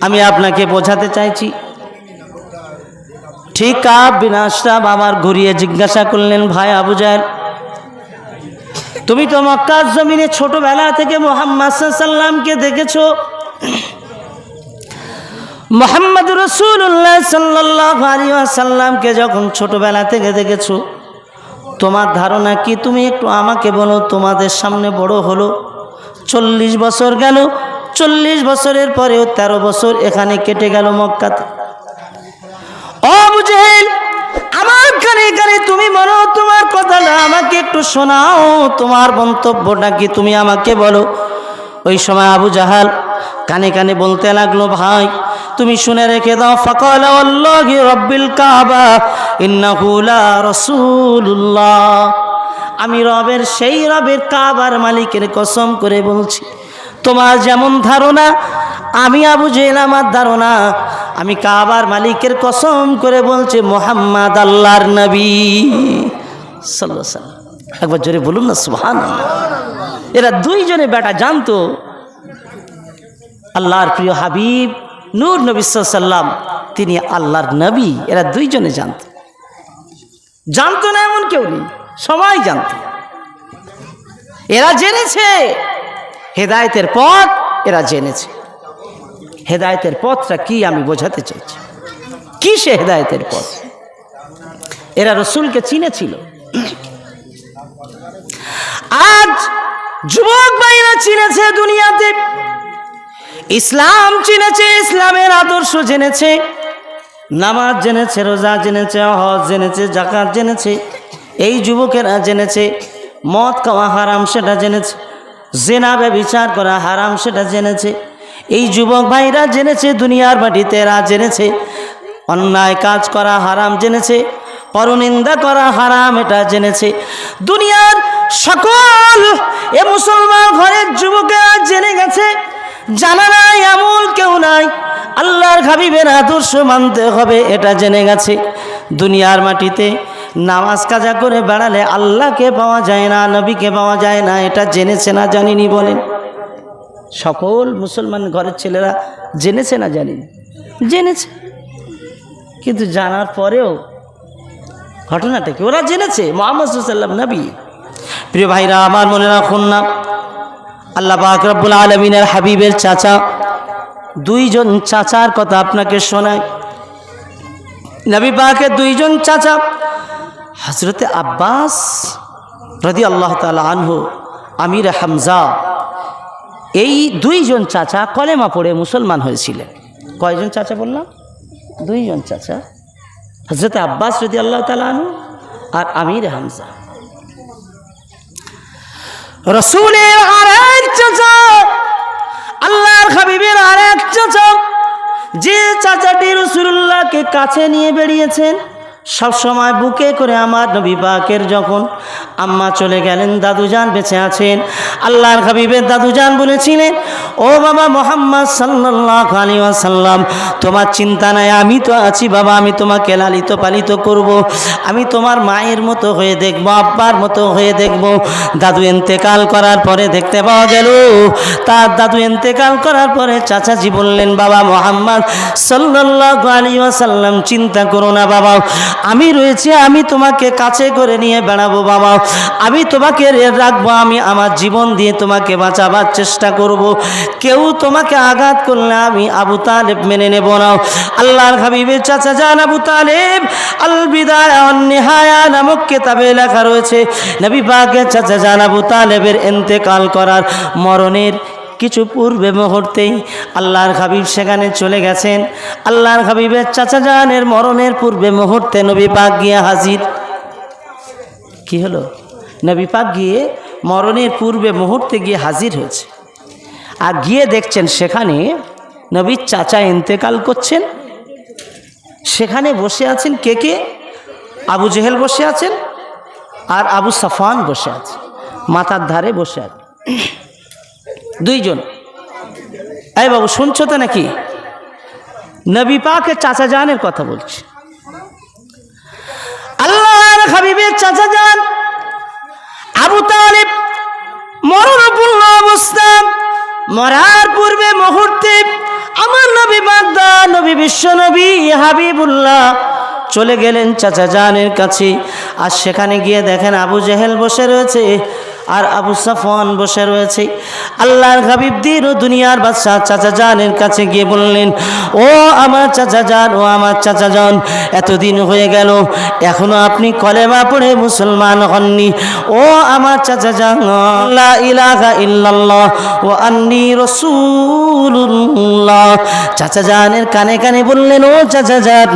আমি আপনাকে বোঝাতে চাইছি। ঠিক কাব বিন আশরাফ আবার ঘুরিয়ে জিজ্ঞাসা করলেন, ভাই আবু জাহেল, তুমি তো মক্কার জমিনে ছোটবেলা থেকে মুহাম্মদ সাল্লাল্লাহু আলাইহি ওয়াসাল্লামকে দেখেছো। মুহাম্মদ রাসূলুল্লাহ সাল্লাল্লাহু আলাইহি ওয়াসাল্লামকে যখন ছোটবেলা থেকে দেখেছো, তোমার ধারণা কি? তুমি একটু আমাকে বলো। তোমাদের সামনে বড় হলো, 40 বছর গেল, 40 বছরের পরেও 13 বছর এখানে কেটে গেল মক্কাতে। ও আবু জেহেল, আমার কানে কানে তুমি বলো, তোমার কথাটা আমাকে একটু শোনাও, তোমার মন্তব্যটা কি তুমি আমাকে বলো। ওই সময় আবু জাহাল কানে কানে বলতে লাগলো, ভাই তুমি শুনে রেখে দাও। ফাকালা ওয়াল্লাহি রাব্বিল কাবা ইন্নাহু লা রাসূলুল্লাহ, আমি রবের, সেই রবের কাবার মালিকের কসম করে বলছি, তোমার যেমন ধারণা, আমি আবু জেহেল আমার ধারণা, আমি কাবার মালিকের কসম করে বলছি মুহাম্মদ আল্লাহর নবী সাল্লাল্লাহু আলাইহি ওয়াসাল্লাম। একবার জোরে বলুন না সুবহানাল্লাহ। এরা দুইজনে বেটা জানতো আল্লাহর প্রিয় হাবিব নূর নবী সাল্লাল্লাহু আলাইহি ওয়াসাল্লাম তিনি আল্লাহর নবী। এরা দুইজনে জানতো না এমন কেউ নেই, সবাই জানতো। এরা জেনেছে হেদায়েতের পথ, এরা জেনেছে হেদায়েতের পথটা কি আমি বোঝাতে চাইছি। কি সে হেদায়েতের পথ? এরা রসুলকে চিনেছিল। আজ যুবক ভাইরা চিনেছে দুনিয়াতে, ইসলাম চিনেছে, ইসলামের আদর্শ জেনেছে, নামাজ জেনেছে, রোজা জেনেছে, হজ জেনেছে, যাকাত জেনেছে। এই যুবকেরা জেনেছে মদ খাওয়া হারাম সেটা জেনেছে, জিনা ব্যভিচার করা হারাম সেটা জেনেছে। এই যুবক ভাইরা জেনেছে দুনিয়ার মাটিতে, এরা জেনেছে অন্যায় কাজ করা হারাম জেনেছে, পরনিন্দা করা হারাম এটা জেনেছে। দুনিয়ার সকল এ মুসলমান ঘরের যুবকেরা জেনে গেছে। জানা নাই এমন কেউ নাই, আল্লাহর হাবিবের আদর্শ মানতে হবে এটা জেনে গেছে। দুনিয়ার মাটিতে নামাজ কাজা করে বেড়ালে আল্লাহকে পাওয়া যায় না, নবীকে পাওয়া যায় না, এটা জেনেছে না জানিনি বলেন? সকল মুসলমান ঘরের ছেলেরা জেনেছে না জানিনি? জেনেছে। কিন্তু জানার পরেও ঘটনাটা কি? ওরা জেনেছে মুহাম্মদ সাল্লাল্লাহু আলাইহি ওয়াসাল্লাম নবী। প্রিয় ভাইরা আমার, মনে রাখুন না, আল্লাহ পাক রব্বুল আলামিনের হাবিবের চাচা, দুইজন চাচার কথা আপনাকে শোনায়। নবী পাকের দুইজন চাচা, হযরতে আব্বাস রাদিয়াল্লাহু তাআলা আনহু, আমির হামজা, এই দুইজন চাচা কলেমা পড়ে মুসলমান হয়েছিলেন। কয়জন চাচা বললাম? দুইজন চাচা, হযরতে আব্বাস রাদিয়াল্লাহু তাআলা আনহু আর আমির হামজা। রাসূলের আরেক চাচা, আল্লাহর হাবিবের আরেক চাচা, যে চাচাটি রাসূলুল্লাহকে কাছে নিয়ে বেরিয়েছেন, সব সময় বুকে করে আমার নবী পাকের যখন আম্মা চলে গেলেন, দাদুজান বেঁচে আছেন, আল্লাহর হাবিবের দাদুজান বলেছিলেন, ও বাবা মুহাম্মদ সাল্লাল্লাহু আলাইহি ওয়াসাল্লাম, তোমার চিন্তা নাই, আমি তো আছি বাবা, আমি তোমাকে লালিত পালিত করব, আমি তোমার মায়ের মতো হয়ে দেখব, আব্বার মতো হয়ে দেখব। দাদু ইন্তেকাল করার পরে দেখতে পাওয়া গেল, তার দাদু ইন্তেকাল করার পরে চাচাজি বললেন, বাবা মুহাম্মদ সাল্লাল্লাহু আলাইহি ওয়াসাল্লাম, চিন্তা করো না বাবা, আমি রয়েছি, আমি তোমাকে কাছে করে নিয়ে বেড়াবো বাবা, আমি তোমাকে রাখবো, আমি আমার জীবন দিয়ে তোমাকে বাঁচাবার চেষ্টা করব। কেউ তোমাকে আঘাত করলে আমি আবু তালেব মেনে নেব না। আল্লাহর হাবিবের চাচা জান আবু তালেব, আল বিদায়া ওয়ান নিহায়া নামক কিতাবে লেখা রয়েছে, নবী পাকের চাচা জান আবু তালেবের ইন্তেকাল করার, মরণের কিছু পূর্বে মুহূর্তেই আল্লাহর হাবিব সেখানে চলে গেছেন। আল্লাহর হাবিবের চাচা জানের মরণের পূর্বে মুহূর্তে নবী পাক গিয়ে হাজির। কি হলো? নবী পাক গিয়ে মরণের পূর্বে মুহূর্তে গিয়ে হাজির হয়েছে। আর গিয়ে দেখছেন সেখানে নবীর চাচা ইন্তেকাল করছেন। সেখানে বসে আছেন কে কে? আবু জেহেল বসে আছেন আর আবু সাফওয়ান বসে আছে, মাথার ধারে বসে আছে দুইজন। এই বাবু শুনছো তো নাকি? নবী পাকের চাচা জানের কথা বলছি। আল্লাহর হাবিবের চাচা জান আবু তালেব মরণাপন্ন অবস্থা মরার পূর্বে মুহূর্তে আমার নবী বাগদা নবী বিশ্ব নবী হাবিবুল্লাহ চলে গেলেন চাচা জানের কাছে। আর সেখানে গিয়ে দেখেন আবু জেহেল বসে রয়েছে আর আবু সাফওয়ান বসে রয়েছে। আল্লাহর হাবিব দিন ও দুনিয়ার বাদশাহ চাচা জানের কাছে গিয়ে বললেন, ও আমার চাচা জান, ও আমার চাচা জান, এতদিন হয়ে গেল এখনো আপনি কলেমা পড়ে মুসলমান হননি। ও আমার চাচা জান, লা ইলাহা ইল্লাল্লাহ ওয়া আন্নী রাসূলুল্লাহ। চাচা জানের কানে কানে বললেন, ও চাচা জান,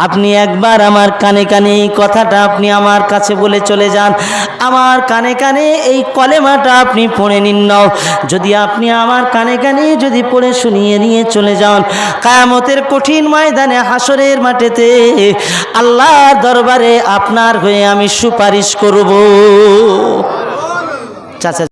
আপনি একবার আমার কানে কানে এই কথাটা আপনি আমার কাছে বলে চলে যান। আমার কানে কানে এই কলেমাটা আপনি পড়ে নিন নাও। যদি আপনি আমার কানে কানে যদি পড়ে শুনিয়ে নিয়ে চলে যান, কিয়ামতের কঠিন ময়দানে হাসরের মাঠেতে আল্লাহর দরবারে আপনার হয়ে আমি সুপারিশ করব। চাচা